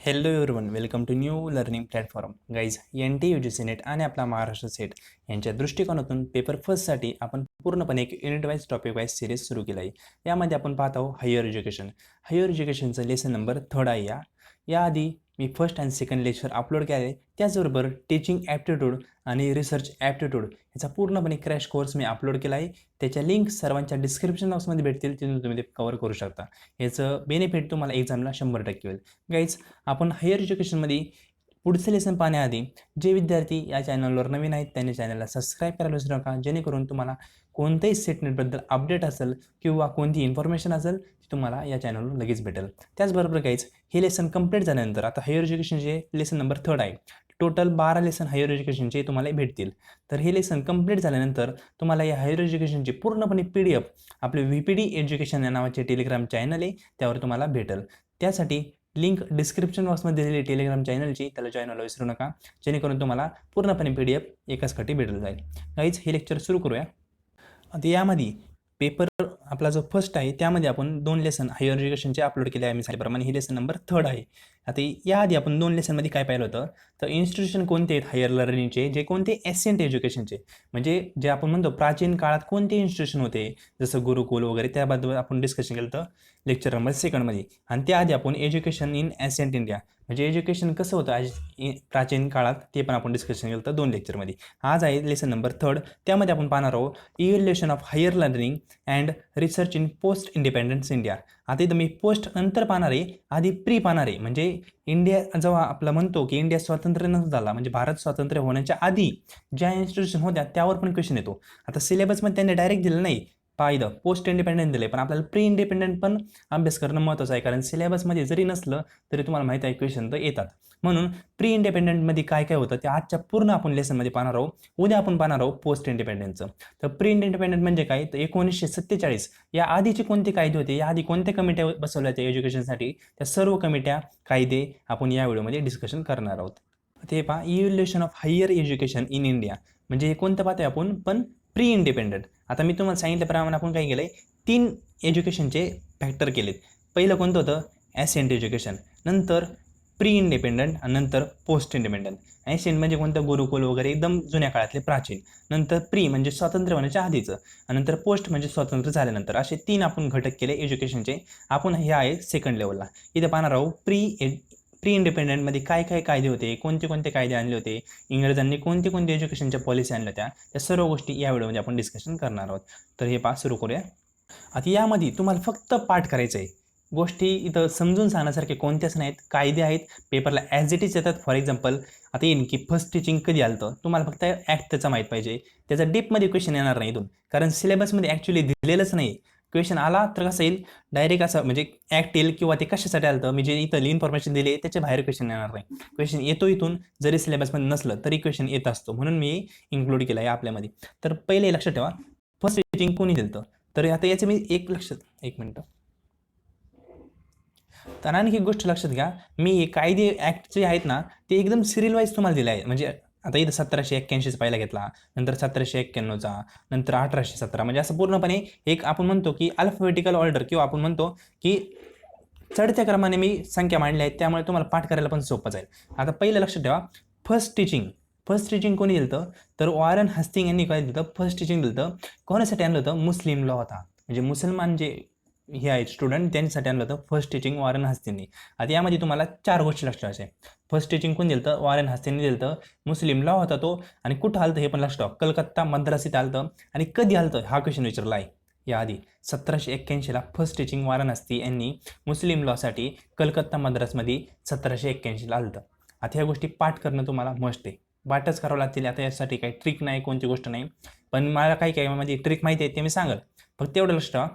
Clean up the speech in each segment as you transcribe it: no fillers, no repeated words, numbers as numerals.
Hello everyone, welcome to New Learning Platform. Guys, NTUGC NET आणि आपला Maharashtra set यांच्या दृष्टिकोनातून पेपर फर्स्टसाठी आपण पूर्णपणे एक unit wise topic wise series सुरू केला आहे. यामध्ये आपण पाहत आहोत हायर एज्युकेशन. हायर एज्युकेशनचं लेसन नंबर 3 आहे. याआधी मी first and second lecture upload केले आहे. त्याचबरोबर टीचिंग ॲप्टिट्यूड आणि रिसर्च ॲप्टिट्यूड याचा पूर्णपणे क्रॅश कोर्स मी अपलोड केला आहे. त्याच्या लिंक सर्वांच्या डिस्क्रिप्शन बॉक्समध्ये भेटतील, तिथून तुम्ही ते कवर करू शकता. याचं बेनिफिट तुम्हाला एक्झामला 100% होईल. गाईज, आपण हायर एज्युकेशनमध्ये पुढचे लेसन पाहण्याआधी जे विद्यार्थी या चॅनलवर नवीन आहेत त्यांनी चॅनलला सबस्क्राईब करायला विसरू नका, जेणेकरून तुम्हाला कोणत्याही सेटनेटबद्दल अपडेट असेल किंवा कोणती इन्फॉर्मेशन असेल ती तुम्हाला या चॅनलवर लगेच भेटेल. त्याचबरोबर गाईज, हे लेसन कंप्लीट झाल्यानंतर आता हायर एज्युकेशनचे लेसन नंबर 3 आहे. टोटल 12 लेसन हायर एज्युकेशनचे तुम्हाला भेटतील. तर हे लेसन कंप्लीट झाल्यानंतर तुम्हाला या हायर एज्युकेशनची पूर्णपणे PDF आपले VPD एज्युकेशन या नावाचे टेलिग्राम चॅनल आहे, त्यावर तुम्हाला भेटेल. त्यासाठी लिंक डिस्क्रिप्शन बॉक्समध्ये दिलेली टेलिग्राम चॅनलची, त्याला जॉईन व्हायला विसरू नका, जेणेकरून तुम्हाला पूर्णपणे PDF एकाच खटी भेटून जाईल. गाईज, हे लेक्चर सुरू करूया. आता यामध्ये पेपर आपला जो फर्स्ट आहे त्यामध्ये आपण 2 लेसन हायर एज्युकेशनचे अपलोड केले आहे. मी सांगितल्याप्रमाणे ही लेसन नंबर 3 आहे. आता याआधी आपण 2 लेसनमध्ये काय पाहिलं होतं, तर इन्स्टिट्यूशन कोणते आहेत हायर लर्निंगचे, जे कोणते एसियंट एज्युकेशनचे, म्हणजे जे आपण म्हणतो प्राचीन काळात कोणते इन्स्टिट्यूशन होते, जसं गुरुकुल वगैरे, त्याबद्दल आपण डिस्कशन केलं होतं लेक्चर नंबर 2मध्ये. आणि त्याआधी आपण एज्युकेशन इन एसियंट इंडिया, म्हणजे एज्युकेशन कसं होतं आज प्राचीन काळात, ते पण आपण डिस्कशन केलं होतं 2 लेक्चरमध्ये. आज आहे लेसन नंबर 3. त्यामध्ये आपण पाहणार आहोत evaluation of higher learning and research in post independence India. आता इथं मी पोस्ट नंतर पाहणार आहे, आधी प्री पाहणार आहे. म्हणजे इंडिया जेव्हा आपला म्हणतो की इंडिया स्वातंत्र्य नव्हता झाला, म्हणजे भारत स्वातंत्र्य होण्याच्या आधी ज्या इन्स्टिट्यूशन होत्या त्यावर पण क्वेश्चन येतो. आता सिलेबसमध्ये त्यांनी डायरेक्ट दिलं नाही, पाहिलं पोस्ट इंडिपेंडंट दिले, पण आपल्याला प्री इंडिपेंडंट पण अभ्यास करणं महत्त्वाचं आहे, कारण सिलेबसमध्ये जरी नसलं तरी तुम्हाला माहिती आहे क्वेश्चन तर येतात. म्हणून प्री इंडिपेंडंटमध्ये काय काय होतं ते आजच्या पूर्ण आपण लेसनमध्ये पाहणार आहोत. उद्या आपण पाहणार आहोत पोस्ट इंडिपेंडंटचं. तर प्री इंडिपेंडंट म्हणजे काय, तर 1947 या आधीचे कोणते कायदे होते, या आधी कोणत्या कमिट्या बसवल्या त्या एज्युकेशनसाठी, त्या सर्व कमिट्या कायदे आपण या व्हिडिओमध्ये डिस्कशन करणार आहोत. ते पहा, evaluation of higher education in India, म्हणजे हे कोणतं पाहतोय आपण, पण प्री इंडिपेंडंट. आता मी तुम्हाला सांगितल्याप्रमाणे आपण काय केलंय, 3 एज्युकेशनचे फॅक्टर केलेत. पहिलं कोणतं होतं, एसियंट एज्युकेशन, नंतर प्री इंडिपेंडंट आणि नंतर पोस्ट इंडिपेंडंट. एशियंट म्हणजे कोणतं, गुरुकुल वगैरे एकदम जुन्या काळातले प्राचीन, नंतर प्री म्हणजे स्वातंत्र्य होण्याच्या आधीचं, आणि नंतर पोस्ट म्हणजे स्वातंत्र्य झाल्यानंतर. असे 3 आपण घटक केले एज्युकेशनचे. आपण हे आहे सेकंड लेवलला. इथं पाहणार आहोत प्री इंडिपेंडंटमध्ये काय काय कायदे होते, कोणते कोणते कायदे आणले होते, इंग्रजांनी कोणते कोणते एज्युकेशनच्या पॉलिसी आणल्या होत्या, त्या सर्व गोष्टी या व्हिडिओमध्ये आपण डिस्कशन करणार आहोत. तर हे पास सुरू करूया. आता यामध्ये तुम्हाला फक्त पाठ करायचं आहे. गोष्टी इथं समजून सांगण्यासारखे कोणत्याच नाहीत. कायदे आहेत, पेपरला ॲज इट इज येतात. फॉर एक्झाम्पल आता येईन की फर्स्ट टीचिंग कधी आलं होतं, तुम्हाला फक्त ॲक्ट त्याचा माहीत पाहिजे. त्याचा डीपमध्ये क्वेश्चन येणार नाही इथून, कारण सिलेबसमध्ये ॲक्च्युली दिलेलंच नाही. क्वेश्चन आला तर कसं येईल, डायरेक्ट असं म्हणजे ॲक्ट येईल किंवा ते कशासाठी आलं, मी जे इथं इन्फॉर्मेशन दिली आहे त्याच्या बाहेर क्वेश्चन येणार नाही. क्वेश्चन येतो इथून, जरी सिलेबसमध्ये नसलं तरी क्वेश्चन येत असतो, म्हणून मी इन्क्लूड केला आहे आपल्यामध्ये. तर पहिले लक्षात ठेवा, फर्स्ट टीचिंग कोणी दिलं, तर आता याचं मी एक मिनटं. तर आणखी एक गोष्ट लक्षात घ्या, मी हे कायदे ॲक्ट जे आहेत ना ते एकदम सिरियल वाईज तुम्हाला दिले आहे. म्हणजे आता इथं 1781चा पहिला घेतला, नंतर 1791चा, नंतर 1817, म्हणजे असं पूर्णपणे एक आपण म्हणतो की अल्फाबेटिकल ऑर्डर, किंवा आपण म्हणतो की चढत्या क्रमाने मी संख्या मांडल्या आहेत, त्यामुळे तुम्हाला पाठ करायला पण सोपं जाईल. आता पहिलं लक्षात ठेवा, फर्स्ट टीचिंग कोणी दिलं, तर वॉरन हस्टिंग यांनी काय दिलं, फर्स्ट टीचिंग दिलं. कोणासाठी आणलं होतं, मुस्लिम लॉ होता, म्हणजे मुसलमान जे हे आहेत स्टुडंट त्यांच्यासाठी आणलं होतं फर्स्ट टीचिंग वॉरन हस्टिंगनी. आता यामध्ये तुम्हाला 4 गोष्टी लक्षात ठेवायच्या. फर्स्ट टीचिंग कोण दिलं होतं, वॉरन हस्टिंगनी दिलं होतं. मुस्लिम लॉ होता तो, आणि कुठं आलं हे पण लक्षात ठेवा, कलकत्ता मद्रास इथं आलं. आणि कधी आलं हा क्वेश्चन विचारला आहे याआधी 1781ला फर्स्ट टीचिंग वॉरन हस्टिंग यांनी मुस्लिम लॉसाठी कलकत्ता मद्रासमध्ये 1781ला आलं. आता ह्या गोष्टी पाठ करणं तुम्हाला मस्ट आहे, पाठच करावं लागतील. आता यासाठी काही ट्रिक नाही, कोणती गोष्ट नाही, पण मला काही माझी ट्रिक माहिती आहे ते मी सांगेल. फक्त एवढं लक्षात ठेवा,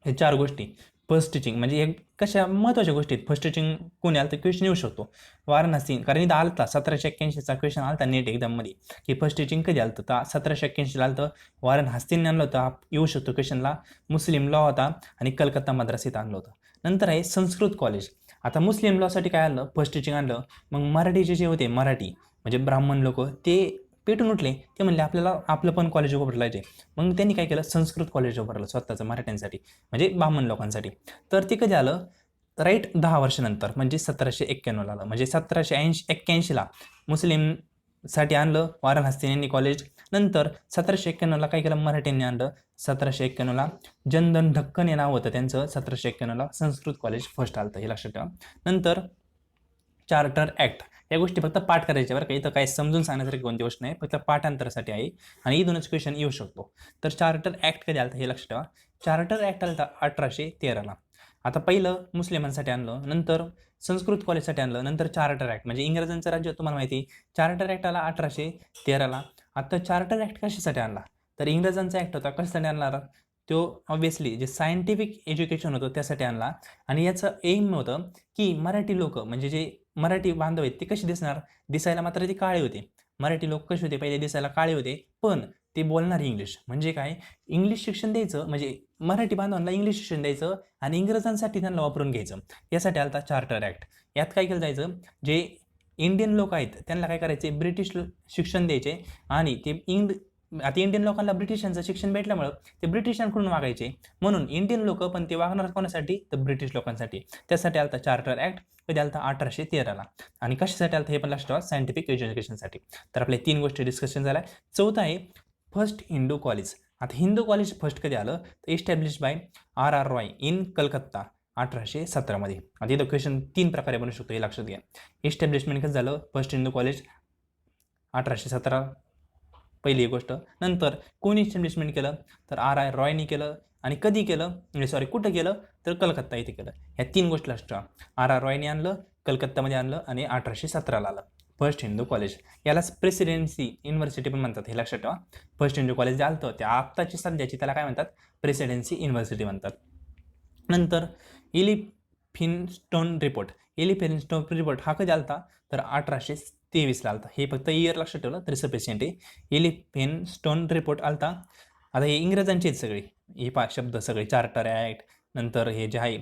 हे 4 गोष्टी. फर्स्ट टीचिंग म्हणजे एक कशा महत्त्वाच्या गोष्टी आहेत. फर्स्ट टीचिंग कोणी आलं तर क्वेश्चन येऊ शकतो, वॉरन हस्टिंग, कारण इथं आलता 1781चा क्वेश्चन आलता नेट एक्झाममध्ये की फर्स्ट टीचिंग कधी आलं, तर 1781ला आलं. वॉरन हस्टिंगने आणलं होतं, येऊ शकतो क्वेश्चनला. मुस्लिम लॉ होता आणि कलकत्ता मद्रास इथं आणलं होतं. नंतर आहे संस्कृत कॉलेज. आता मुस्लिम लॉसाठी काय आलं, फर्स्ट टीचिंग आणलं. मग मराठीचे जे होते, मराठी म्हणजे ब्राह्मण लोक, ते पेटून उठले. ते म्हणले आपल्याला आपलं पण कॉलेज उभारलायचे. मग त्यांनी काय केलं, संस्कृत कॉलेज उभारलं स्वतःचं मराठ्यांसाठी, म्हणजे ब्राह्मण लोकांसाठी. तर ते कधी आलं, राईट 10 वर्षानंतर म्हणजे 1791ला आलं. म्हणजे 1781ला मुस्लिमसाठी आणलं वारन हस्तीन यांनी कॉलेज. नंतर 1791ला काय केलं मराठ्यांनी आणलं. 1791ला जनधन ढक्कन हे नाव होतं त्यांचं. 1791ला संस्कृत कॉलेज फर्स्ट आलं, हे लक्षात ठेवा. नंतर चार्टर ॲक्ट, या गोष्टी फक्त पाठ करायच्या बरं का, इथं काय समजून सांगण्यासारखी कोणती गोष्ट नाही, फक्त पाठांतरासाठी आहे आणि इथूनच क्वेश्चन येऊ शकतो. तर चार्टर ॲक्ट कधी आलं हे लक्षात ठेवा. चार्टर ॲक्ट आलं 1813ला. आता पहिलं मुस्लिमांसाठी आणलं, नंतर संस्कृत कॉलेजसाठी आणलं, नंतर चार्टर ॲक्ट म्हणजे इंग्रजांचं राज्य तुम्हाला माहिती. चार्टर ॲक्ट आला 1813ला. आता चार्टर ॲक्ट कशासाठी आणला, तर इंग्रजांचा ॲक्ट होता, कशासाठी आणला तो ऑब्व्हियसली जे सायंटिफिक एज्युकेशन होतं त्यासाठी आणला. आणि याचं एम होतं की मराठी लोक म्हणजे जे मराठी बांधव आहेत ते कसे दिसायला मात्र ते काळे होते. मराठी लोक कसे होते पहिले दिसायला काळे होते, पण ते बोलणार इंग्लिश. म्हणजे काय, इंग्लिश शिक्षण द्यायचं, म्हणजे मराठी बांधवांना इंग्लिश शिक्षण द्यायचं आणि इंग्रजांसाठी त्यांना वापरून घ्यायचं. यासाठी आलता चार्टर ॲक्ट. यात काय केलं जायचं, जे इंडियन लोक आहेत त्यांना काय करायचे, ब्रिटिश शिक्षण द्यायचे आणि ते आता इंडियन लोकांना ब्रिटिशांचं शिक्षण भेटल्यामुळं ते ब्रिटिशांकडून वागायचे. म्हणून इंडियन लोक पण ते वागणार कोणासाठी, तर ब्रिटिश लोकांसाठी. त्यासाठी आलता चार्टर ॲक्ट. कधी आलता 1813ला. आणि कशासाठी आलता हे पण लक्षात ठेवा, सायंटिफिक एज्युकेशनसाठी. तर आपल्या 3 गोष्टी डिस्कशन झाल्या. चौथा आहे फर्स्ट हिंदू कॉलेज. आता हिंदू कॉलेज फर्स्ट कधी आलं, तर establish by R.R. Roy in Calcutta 1817मध्ये. आता इथं क्वेश्चन 3 प्रकारे बनू शकतो, हे लक्षात घ्या. इस्टॅब्लिशमेंट कसं झालं, फर्स्ट हिंदू कॉलेज 1817 पहिली गोष्ट. नंतर कोणी इस्टॅब्लिशमेंट केलं, तर R.R. रॉयनी केलं. आणि कधी केलं, कुठं केलं, तर कलकत्ता इथे केलं. ह्या 3 गोष्टी लक्षात ठेवा. R.R. रॉयनी आणलं, कलकत्तामध्ये आणलं आणि 1817ला आलं फर्स्ट हिंदू कॉलेज. यालाच प्रेसिडेन्सी युनिव्हर्सिटी पण म्हणतात, हे लक्षात ठेवा. फर्स्ट हिंदू कॉलेज जे आलं त्या आत्ताची सध्याची त्याला काय म्हणतात, प्रेसिडेन्सी युनिव्हर्सिटी म्हणतात. नंतर एलिफिन्स्टोन रिपोर्ट. एलिफिन्स्टोन रिपोर्ट हा कधी आलता, तर 1823ला आलता. हे फक्त इयर लक्षात ठेवलं तरी सफिशियंट आहे. एलिफिन्स्टोन रिपोर्ट आलता. आता हे इंग्रजांचे आहेत सगळे, हे शब्द सगळे चार्टर ॲक्ट, नंतर हे जे आहे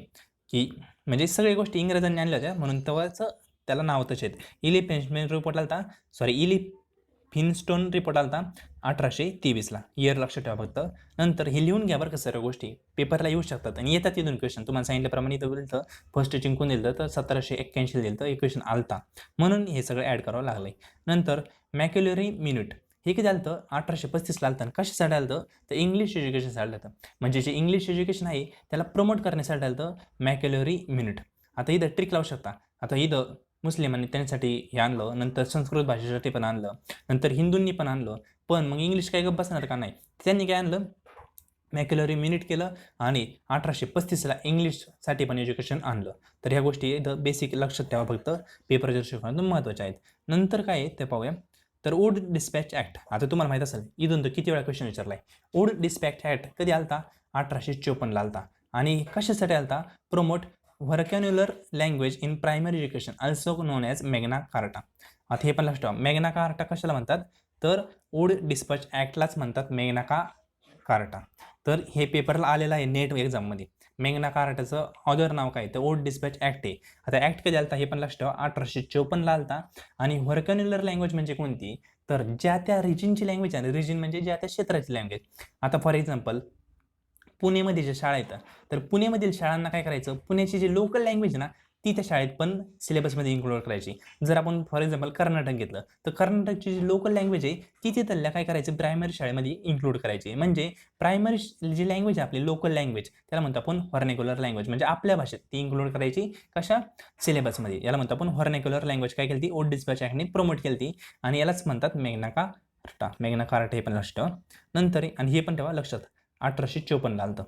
की म्हणजे सगळ्या गोष्टी इंग्रजांनी आणल्या होत्या म्हणून तेव्हाच त्याला नाव तसे आहेत. एलिफिन्स्टोन रिपोर्ट आलता, एलिफिन्स्टोन रिपोर्ट आलता 1823ला. इयर लक्षात ठेवा फक्त. नंतर हे लिहून घ्या बरं का, सर्व गोष्टी पेपरला येऊ शकतात आणि येतात तिथून क्वेश्चन. तुम्हाला सांगितल्याप्रमाणे इथं दिलं तर फर्स्ट जिंकून दिलं तर 1781 दिलं तर एक क्वेश्चन आलता, म्हणून हे सगळं ॲड करावं लागलं. नंतर मॅक्युलरी मिनिट हे किती आलं, 1835ला आलं. आणि कशासाठी आलं, तर इंग्लिश एज्युकेशनसाठी आलं. म्हणजे जे इंग्लिश एज्युकेशन आहे त्याला प्रमोट करण्यासाठी आलं मॅक्युलरी मिनिट. आता इथं ट्रिक लावू शकता. आता इथं मुस्लिमांनी त्यांच्यासाठी हे आणलं, नंतर संस्कृत भाषेसाठी पण आणलं, नंतर हिंदूंनी पण आणलं. पण मग इंग्लिश काय गप्प बसणार का नाही, त्यांनी काय आणलं, मॅक्युलरी मिनिट केलं आणि 1835ला इंग्लिशसाठी पण एज्युकेशन आणलं. तर ह्या गोष्टी इथं बेसिक लक्षात ठेवा फक्त, पेपरच्या दृष्टिकोनातून महत्त्वाच्या आहेत. नंतर काय आहे ते पाहूया. तर वुड डिस्पॅच ॲक्ट. आता तुम्हाला माहीत असेल इथून तर किती वेळा क्वेश्चन विचारला आहे. वुड डिस्पॅच ॲक्ट कधी आलता, 1854ला आलता. आणि कशासाठी आलता, promote vernacular language in primary education also known as Magna Carta. आता हे पण लक्षात ठेवा, मॅग्ना कार्टा कशाला म्हणतात, तर वुड डिस्पॅच ॲक्टलाच म्हणतात मॅग्ना कार्टा. तर हे पेपरला आलेलं आहे नेट एक्झाममध्ये. मॅग्ना कार्टाचं ऑदर नाव काय, तर वुड डिस्पॅच ॲक्ट आहे. आता ॲक्ट कधी आलता हे पण लक्षात ठेवा, 1854ला आलता. आणि व्हर्कॅन्युलर लँग्वेज म्हणजे कोणती, तर ज्या त्या रिजनची लँग्वेज आहे, रिजन म्हणजे ज्या त्या क्षेत्राची लँग्वेज. आता फॉर एक्झाम्पल पुणेमध्ये ज्या शाळा येतात, तर पुणेमधील शाळांना काय करायचं, पुण्याची जी लोकल लँग्वेज ना ती त्या शाळेत पण सिलेबसमध्ये इन्क्लूड करायची. जर आपण फॉर एक्झाम्पल कर्नाटक घेतलं, तर कर्नाटकची जी लोकल लँग्वेज आहे ती तिथल्या काय करायचं, प्रायमरी शाळेमध्ये इन्क्लूड करायची. म्हणजे प्रायमरी जी लँग्वेज आहे आपली लोकल लँग्वेज त्याला म्हणतो आपण व्हर्नॅक्युलर लँग्वेज, म्हणजे आपल्या भाषेत ती इन्क्लूड करायची कशा, सिलेबसमध्ये. याला म्हणतो आपण व्हर्नॅक्युलर लँग्वेज. काय केली ती, वुड डिस्पॅच ॲक्टने प्रमोट केली ती, आणि यालाच म्हणतात मॅग्ना कार्टा. हे पण लक्षात ठेवा. नंतर आणि हे पण ठेवा लक्षात, 1854ला आलं.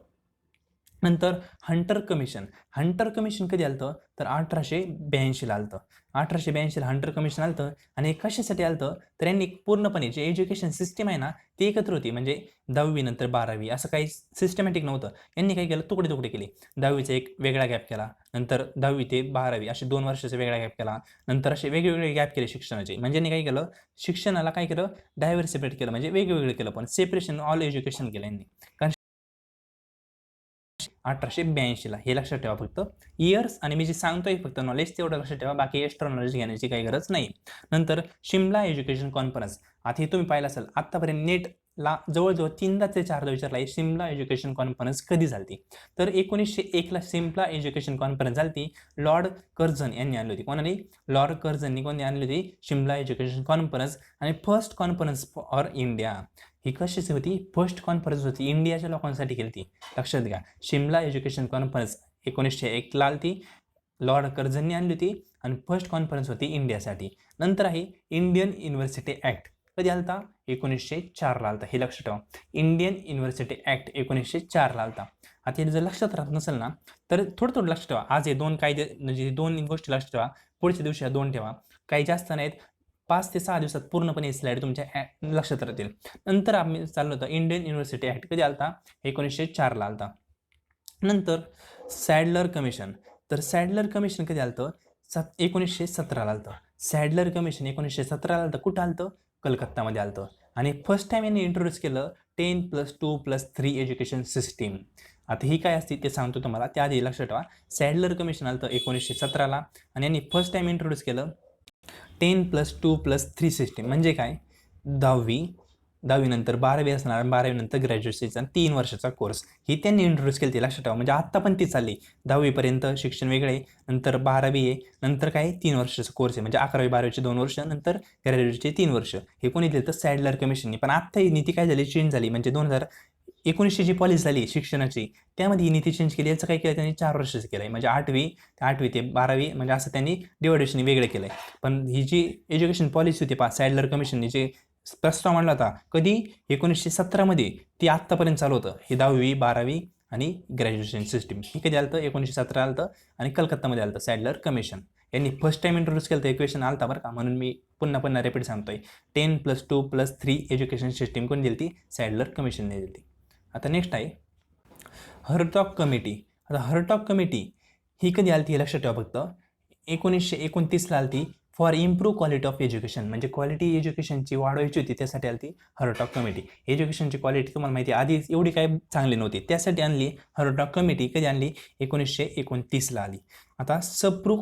नंतर हंटर कमिशन कधी आलं, तर 1882ला आलं. 1882ला हंटर कमिशन आलं. आणि कशासाठी आलं, तर यांनी पूर्णपणे जे एज्युकेशन सिस्टीम आहे ना ती एकत्र होती. म्हणजे 10वी नंतर 12वी असं काही सिस्टमॅटिक नव्हतं. यांनी काय केलं, तुकडे केले. 10वीचा एक वेगळा गॅप केला, नंतर 10वी ते 12वी असे 2 वर्षाचा वेगळा गॅप केला, नंतर असे वेगवेगळे गॅप केले शिक्षणाचे. म्हणजे यांनी काय केलं, शिक्षणाला काय केलं, डायव्हर्सिफाईड केलं, म्हणजे वेगवेगळे केलं, पण सेपरेशन ऑल एज्युकेशन केलं यांनी. 1882ला. हे लक्षात ठेवा फक्त, इयर्स आणि मी जे सांगतोय फक्त नॉलेज तेवढं लक्षात ठेवा, बाकी एक्स्ट्रा नॉलेज घेण्याची काही गरज नाही. नंतर शिमला एज्युकेशन कॉन्फरन्स. आता हे तुम्ही पाहिलं असेल, आत्तापर्यंत नेट जवळजवळ 3दा ते 4दा विचारला आहे, शिमला एज्युकेशन कॉन्फरन्स कधी झाली. तर 1901ला शिमला एज्युकेशन कॉन्फरन्स झाली. लॉर्ड कर्झन यांनी आणली होती. कोणाने? लॉर्ड कर्झननी कोणी आणली होती? Shimla education conference. आणि फर्स्ट कॉन्फरन्स फॉर इंडिया ही कशाची होती? फर्स्ट कॉन्फरन्स होती, इंडियाच्या लोकांसाठी केली ती. लक्षात घ्या, शिमला एज्युकेशन कॉन्फरन्स 1901ला आली, लॉर्ड कर्झननी आणली होती आणि फर्स्ट कॉन्फरन्स होती इंडियासाठी. नंतर आहे इंडियन युनिव्हर्सिटी ॲक्ट. कधी आलता? 1904ला आलता. हे लक्षात ठेवा, इंडियन युनिव्हर्सिटी ॲक्ट 1904ला आलता. आता हे जर लक्षात राहत नसेल ना तर थोडं लक्षात ठेवा. आज हे 2 कायदे म्हणजे 2 गोष्टी लक्षात ठेवा, पुढच्या दिवशी 2 ठेवा, काही जास्त नाहीत. 5 ते 6 दिवसात पूर्णपणे स्लाईड तुमच्या लक्षात राहतील. नंतर आम्ही चाललो होतं इंडियन युनिव्हर्सिटी ॲक्ट कधी आलता? 1904ला आलता. नंतर सॅडलर कमिशन. तर सॅडलर कमिशन कधी आलतं? 1917ला आलतं. सॅडलर कमिशन 1917ला आलतं. कुठं आलतं? कलकत्तामध्ये आलतं. आणि फर्स्ट टाइम यांनी इंट्रोड्यूस केलं 10+2+3 एज्युकेशन सिस्टीम. आता ही काय असते ते सांगतो तुम्हाला, त्याआधी लक्षात ठेवा. सॅडलर कमिशन आलतं 1917ला आणि यांनी फर्स्ट टाइम इंट्रोड्यूस केलं 10+2+3 सिस्टीम. म्हणजे काय? 10वी नंतर 12वी असणार आणि 12वी नंतर ग्रॅज्युएशनचा 3 वर्षाचा कोर्स ही त्यांनी इंट्रोड्यूस केली. ते लक्षात ठेवा. म्हणजे आत्ता पण ती चालली. 10वीपर्यंत शिक्षण वेगळे, नंतर 12वी आहे, नंतर काय 3 वर्षाचा कोर्स आहे. म्हणजे 11वी 12वीचे 2 वर्ष, नंतर ग्रॅज्युएशनचे 3 वर्ष. हे कोणी दिलं? तर सॅडलर कमिशननी. पण आत्ता ही नीती काय झाली? चेंज झाली. म्हणजे 2019ची जी पॉलिसी झाली शिक्षणाची त्यामध्ये ही नीती चेंज केली. याचं काय केलं त्यांनी? 4 वर्षाचं केलं आहे. म्हणजे 8वी ते 12वी म्हणजे असं त्यांनी डिवायडेशन वेगळं केलं आहे. पण ही जी एज्युकेशन पॉलिसी होती सॅडलर कमिशननी जे प्रस्ताव मांडला होता कधी? 1917मध्ये, ती आत्तापर्यंत चालू होतं. ही 10वी 12वी आणि ग्रॅज्युएशन सिस्टीम ही कधी आलतं? 1917 आलतं आणि कलकत्तामध्ये आलतं सॅडलर कमिशन. यांनी फर्स्ट टाइम इंट्रोड्यूस केलं तर इक्वेशन आलता बरं का, म्हणून मी पुन्हा रिपीट सांगतोय. 10+2+3 एज्युकेशन सिस्टीम कोणी दिली? सॅडलर कमिशनने दिली. आता नेक्स्ट आहे हर्टॉग कमिटी. आता हर्टॉग कमिटी ही कधी आलती हे लक्षात ठेवा फक्त. 1929ला आलती. For improve quality of education, म्हणजे क्वालिटी एज्युकेशनची वाढवायची होती त्यासाठी आली ती हर्टॉग कमिटी. एज्युकेशनची क्वालिटी तुम्हाला माहिती आहे आधी एवढी काही चांगली नव्हती, त्यासाठी आणली हर्टॉग कमिटी. कधी आणली? 1929ला आली. आता सप्रू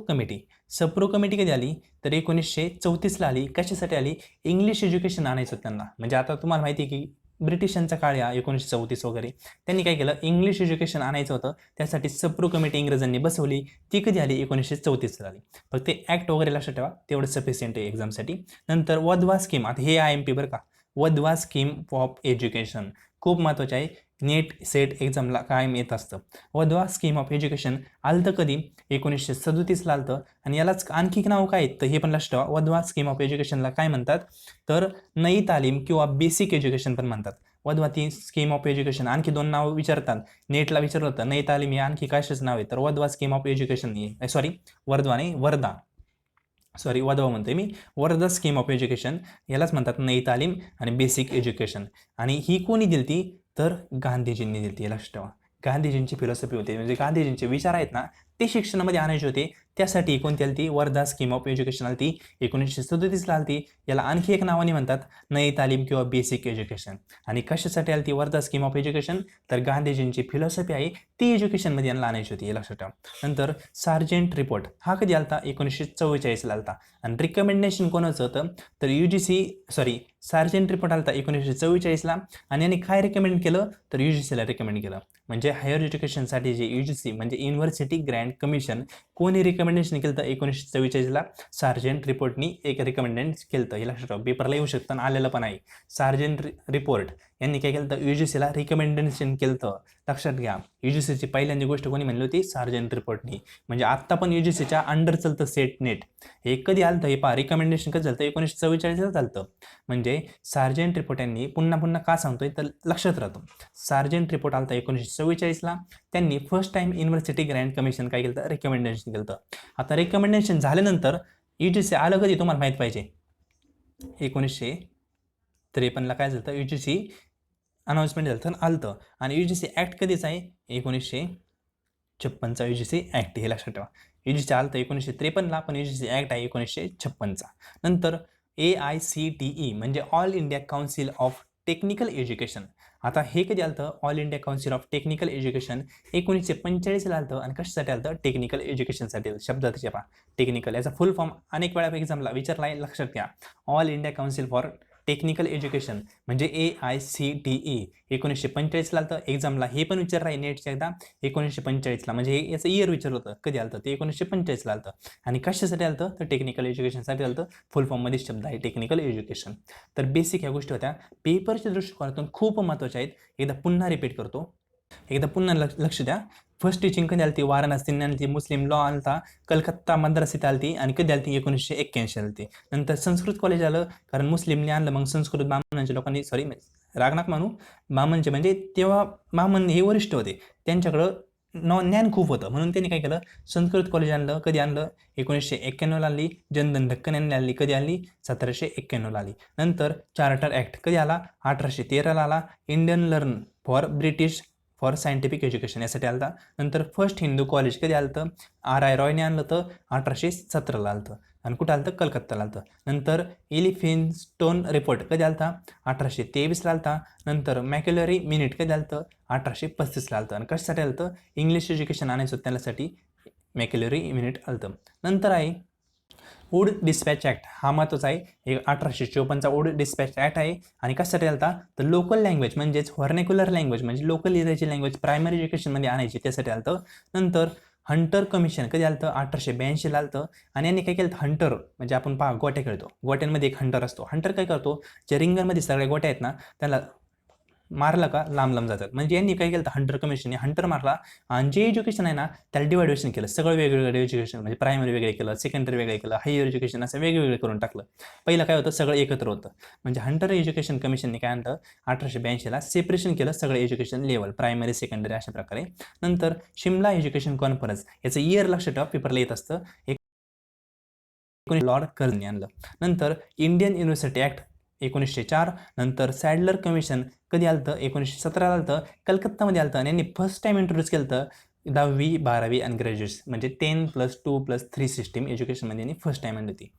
कमिटी कधी आली? तर 1934ला आली. कशासाठी आली? इंग्लिश एज्युकेशन आणायचं त्यांना. म्हणजे आता तुम्हाला माहिती आहे की ब्रिटिशांचा काळ या 1934 वगैरे, त्यांनी काय केलं? इंग्लिश एज्युकेशन आणायचं होतं, त्यासाठी सप्रू कमिटी इंग्रजांनी बसवली. ती कधी आली? 1934ला आली. फक्त ते ॲक्ट वगैरे लक्षात ठेवा, तेवढं सफिशियंट आहे एक्झामसाठी. नंतर वधवा स्कीम. आता हे IMP बरं का, वधवा स्कीम ऑफ एज्युकेशन खूप महत्त्वाचे आहे. नेट सेट एक्झामला कायम येत असतं. वधवा स्कीम ऑफ एज्युकेशन आलतं कधी? 1937ला आलतं. आणि यालाच आणखी नाव काय आहेत तर हे पण लक्षात ठेवा. वधवा स्कीम ऑफ एज्युकेशनला काय म्हणतात? तर नई तालीम किंवा बेसिक एज्युकेशन पण म्हणतात. वधवा ती स्कीम ऑफ एज्युकेशन. आणखी 2 नावं विचारतात, नेटला विचारलं होतं. नई तालीम हे आणखी कशाचं नाव आहे? तर Wadhwa scheme of education. Wadhwa म्हणतोय मी. वर्धा स्कीम ऑफ एज्युकेशन यालाच म्हणतात नई तालीम आणि बेसिक एज्युकेशन. आणि ही कोणी दिलती? तर गांधीजींनी दिलती. लक्षात ठेवा, गांधीजींची फिलॉसॉफी होती, म्हणजे गांधीजींचे विचार आहेत ना ते शिक्षणामध्ये आणायचे होते. त्यासाठी कोणती आलती? वर्धा स्कीम ऑफ एज्युकेशन आलती. 1937ला आलती. याला आणखी एक नावाने म्हणतात नई तालीम किंवा बेसिक एज्युकेशन. आणि कशासाठी आलती वर्धा स्कीम ऑफ एज्युकेशन? तर गांधीजींची फिलॉसॉफी आहे ती एज्युकेशनमध्ये यांना आणायची होती. हे लक्षात ठेवा. नंतर सार्जेंट रिपोर्ट हा कधी आलता? 1944ला आलता. आणि रिकमेंडेशन कोणाचं होतं? तर सार्जेंट रिपोर्ट आलता 1944ला. आणि यांनी काय रिकमेंड केलं? तर UGCला रिकमेंड केलं. म्हणजे हायर एज्युकेशनसाठी जे UGC म्हणजे युनिव्हर्सिटी ग्रँट कमिशन कोणी रिकमेंडेशन केलं तर 1944ला सार्जेंट रिपोर्टनी एक रिकमेंडेशन केलं. हे लक्षात ठेवा, पेपरला येऊ शकतं आणि आलेलं पण आहे. सार्जेंट रिपोर्ट यांनी काय केलं तर UGCला रिकमेंडेशन केलं. लक्षात घ्या, UGCची पहिल्यांदी गोष्ट कोणी म्हणली होती? सार्जेंट रिपोर्टनी. म्हणजे आत्ता पण UGCच्या अंडर चालतं सेट नेट. हे कधी आलं हे पहा, रिकमेंडेशन कधी झालं? 1944ला झालं. म्हणजे सार्जेंट रिपोर्ट यांनी पुन्हा का सांगतोय तर लक्षात राहतो. सार्जेंट रिपोर्ट आलता 1944ला. त्यांनी first time university Grant commission काय केलं? रिकमेंडेशन केलं. आता रिकमेंडेशन झाल्यानंतर UGC आलं कधी तुम्हाला माहीत पाहिजे? 1953ला काय झालं? UGC अनाउन्समेंट झालं आलतं. आणि UGC ॲक्ट कधीच आहे? 1956चा UGC ॲक्ट. हे लक्षात ठेवा. UGC आलतं 1953ला, पण UGC ॲक्ट आहे 1956चा. नंतर AICTE म्हणजे All India Council of Technical Education. आता हे कधी आलतं? All India Council of Technical Education 1945ला आलतं. आणि कशासाठी आलतं? टेक्निकल एज्युकेशनसाठी. शब्दात पहा टेक्निकल, याचा फुल फॉर्म अनेक वेळा एक्झामला विचारला आहे, लक्षात घ्या. All India council for technical education म्हणजे AICTE 1945 आलं होतं एक्झामला. हे पण विचार आहे नेटच्या एकदा 1945ला, म्हणजे हे याचं इयर विचारलं होतं कधी आलं होतं ते 1945ला आलं होतं. आणि कशासाठी आलं होतं तर टेक्निकल एज्युकेशनसाठी आलं होतं. फुल फॉर्ममध्ये शब्द आहे टेक्निकल एज्युकेशन. तर बेसिक ह्या गोष्टी होत्या पेपरच्या दृष्टिकोनातून खूप महत्त्वाच्या आहेत. एकदा पुन्हा रिपीट करतो, एकदा पुन्हा लक्ष द्या. फर्स्ट टीचिंग कधी आली ती वाराणसी आली, मुस्लिम लॉ आलता, कलकत्ता मद्रास इथं आली आणि कधी आली 1981 आली. नंतर संस्कृत कॉलेज आलं, कारण मुस्लिमने आणलं, मग संस्कृत ब्राह्मणांच्या लोकांनी, सॉरी रागनाक मानू, ब्राह्मणचे म्हणजे तेव्हा ब्राह्मण हे वरिष्ठ होते, त्यांच्याकडं ज्ञान खूप होतं, म्हणून त्यांनी काय केलं संस्कृत कॉलेज आणलं. कधी आणलं 1991ला आली. जनधन ढक्कन यांनी आणली, कधी आली 1791ला आली. नंतर चार्टर ॲक्ट कधी आला 1813ला आला. Indian learn for British for scientific education यासाठी आलं होतं. नंतर फर्स्ट हिंदू कॉलेज कधी आलं होतं R.I. रॉयने आणलं होतं 1817ला आलं होतं आणि कुठं आलं होतं कलकत्ताला आलं होतं. नंतर एलिफिन्स्टोन रिपोर्ट कधी आलं होता 1823ला आलं होता. नंतर मॅक्युलरी मिनिट कधी आलं होतं 1835ला आलं होतं. आणि कशासाठी आलं होतं इंग्लिश एज्युकेशन आणायचं होतं त्यासाठी मॅक्युलरी मिनिट आलं होतं. नंतर आहे वूड डिस्पॅच ॲक्ट, हा महत्त्वाचा आहे. 1854चा वूड डिस्पॅच ॲक्ट आहे. आणि कशासाठी आला होता तर लोकल लँग्वेज म्हणजेच व्हर्नेक्युलर लँग्वेज म्हणजे लोकल एरियाची लँग्वेज प्रायमरी एज्युकेशनमध्ये आणायची त्यासाठी आलं होतं. नंतर हंटर कमिशन कधी आलं होतं 1882ला आलं होतं. आणि यांनी काय केलं हंटर म्हणजे आपण पहा गोट्या खेळतो, गोट्यांमध्ये एक हंटर असतो. हंटर काय करतो ज्या रिंगणमध्ये सगळ्या गोट्या आहेत ना त्याला मारला का लांब लांब जातात. म्हणजे यांनी काय केलं हंटर कमिशन हंटर मारला आणि जे एज्युकेशन आहे ना त्याला डिवायडेशन केलं. सगळं वेगवेगळं एज्युकेशन म्हणजे प्रायमरी वेगळे केलं, सेकंडरी वेगळे केलं, हायर एज्युकेशन असं वेगवेगळे करून टाकलं. पहिलं काय होतं सगळं एकत्र होतं. म्हणजे हंटर एज्युकेशन कमिशनने काय आणलं 1882ला सेपरेशन केलं सगळं एज्युकेशन लेवल प्रायमरी सेकंडरी अशा प्रकारे. नंतर शिमला एज्युकेशन कॉन्फरन्स याचं इयर लक्षात ठेवा पेपरला येत असतं. लॉर्ड कर्झनने आणलं. नंतर इंडियन युनिव्हर्सिटी ॲक्ट 1904. नंतर सॅडलर कमिशन कधी आलं होतं 1917ला आलं होतं, कलकत्तामध्ये आलं होतं. आणि यांनी फर्स्ट टाइम इंट्रोड्यूस केलं होतं 10वी 12वी आणि ग्रॅज्युएशन म्हणजे 10+2+3 सिस्टीम एज्युकेशनमध्ये यांनी फर्स्ट टाइम आणली होती.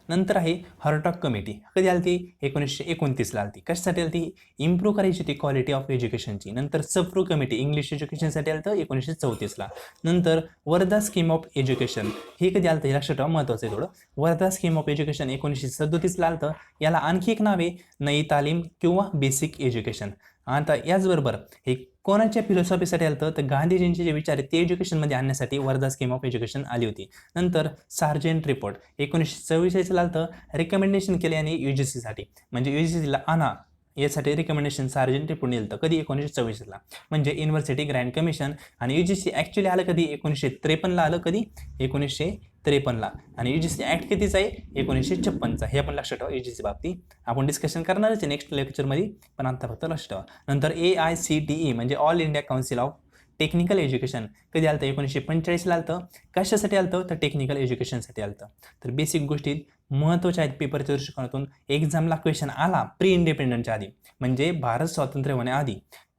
नंतर आहे हर्टॉग कमिटी कधी आली ती 1929ला आली ती. कशासाठी आली ती इम्प्रूव्ह करायची ती क्वालिटी ऑफ एज्युकेशनची. नंतर सप्रू कमिटी इंग्लिश एज्युकेशनसाठी आलं होतं 1934ला. नंतर वर्धा स्कीम ऑफ एज्युकेशन हे कधी आलं हे लक्षात ठेवा महत्त्वाचं आहे थोडं. वर्धा स्कीम ऑफ एज्युकेशन 1937ला आलं होतं. याला आणखी एक नाव आहे नई तालीम किंवा बेसिक एज्युकेशन. आता याचबरोबर हे कोणाच्या फिलॉसॉफीसाठी आलं होतं तर गांधीजींचे जे विचार आहेत ते एज्युकेशनमध्ये आणण्यासाठी वर्धा स्कीम ऑफ एज्युकेशन आली होती. नंतर सार्जेंट रिपोर्ट 1944ला आलं होतं. रिकमेंडेशन केले आणि UGCसाठी म्हणजे UGCला आणा यासाठी रिकमेंडेशन सार्जेंट रिपोर्ट दिलं होतं कधी 1944ला. म्हणजे युनिव्हर्सिटी ग्रँड कमिशन. आणि UGC ॲक्च्युली आलं कधी 1953ला आलं, कधी 1953ला. आणि UGC ॲक्ट कितीचा आहे 1956चा. हे आपण लक्षात ठेवा. UGC बाबतीत आपण डिस्कशन करणारच आहे नेक्स्ट लेक्चरमध्ये, पण आता फक्त लक्षात ठेवा. नंतर AICTE म्हणजे All India Council of Technical education कधी आलं होतं 1945ला आलं होतं. कशासाठी आलं होतं तर टेक्निकल एज्युकेशनसाठी आलं होतं. तर बेसिक गोष्टी महत्त्वाच्या आहेत पेपरच्या दृष्टिकोनातून. एक्झामला क्वेश्चन आला प्री इंडिपेंडन्सच्या आधी म्हणजे भारत स्वातंत्र्य होण्याआधी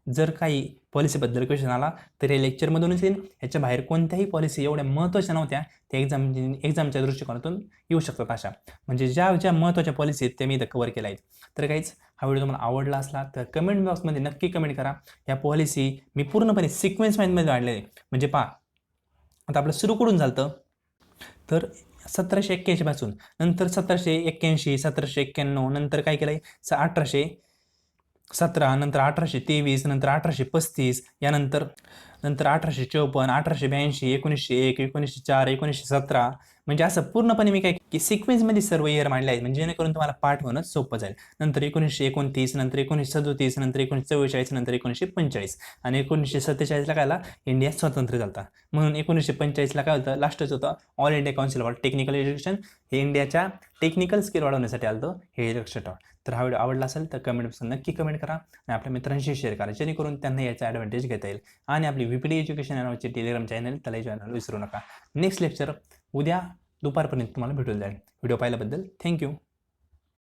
जर काही पॉलिसीबद्दल क्वेश्चन आला तर हे लेक्चरमधूनच येईल. ह्याच्या बाहेर कोणत्याही पॉलिसी एवढ्या महत्त्वाच्या नव्हत्या त्या एक्झामच्या दृष्टिकोनातून येऊ शकतात अशा. म्हणजे ज्या महत्त्वाच्या पॉलिसी आहेत त्या मी इथं कव्हर केल्या आहेत. तर काहीच हा व्हिडिओ तुम्हाला आवडला असला तर कमेंट बॉक्समध्ये नक्की कमेंट करा. या पॉलिसी मी पूर्णपणे सिक्वेन्समध्ये काढलेले म्हणजे पहा आता आपलं सुरू कुठून झालं तर 1781 पासून. नंतर 1781, 1791, नंतर काय केलं आहे 1817, नंतर 1823, नंतर 1835, यानंतर 1854, 1882, 1901, 1904, 1917. म्हणजे असं पूर्णपणे मी काय की सिक्वेन्समध्ये सर्व इयर मांडले आहेत म्हणजे जेणेकरून तुम्हाला पाठ होणं सोपं जाईल. नंतर 1929, नंतर 1937, नंतर 1944, नंतर 1945 आणि 1947ला कायला इंडिया स्वतंत्र झाला. म्हणून 1945ला काय होतं लास्टच होतं all India council for technical education. हे इंडियाच्या टेक्निकल स्किल वाढवण्यासाठी आलं होतं हे लक्षात ठेवा. तर हा व्हिडिओ आवडला असेल तर कमेंट नक्की कमेंट करा आणि आपल्या मित्रांशी शेअर करा जेणेकरून त्यांना याचा ॲडव्हान्टेज घेता येईल. आणि आपली VPD एज्युकेशन नावाचे टेलिग्राम चॅनल त्याला जॉईन विसरू नका. नेक्स्ट लेक्चर उद्या दुपारपर्यंत तुम्हाला भेटून जाईल. व्हिडिओ पाहिल्याबद्दल थँक्यू.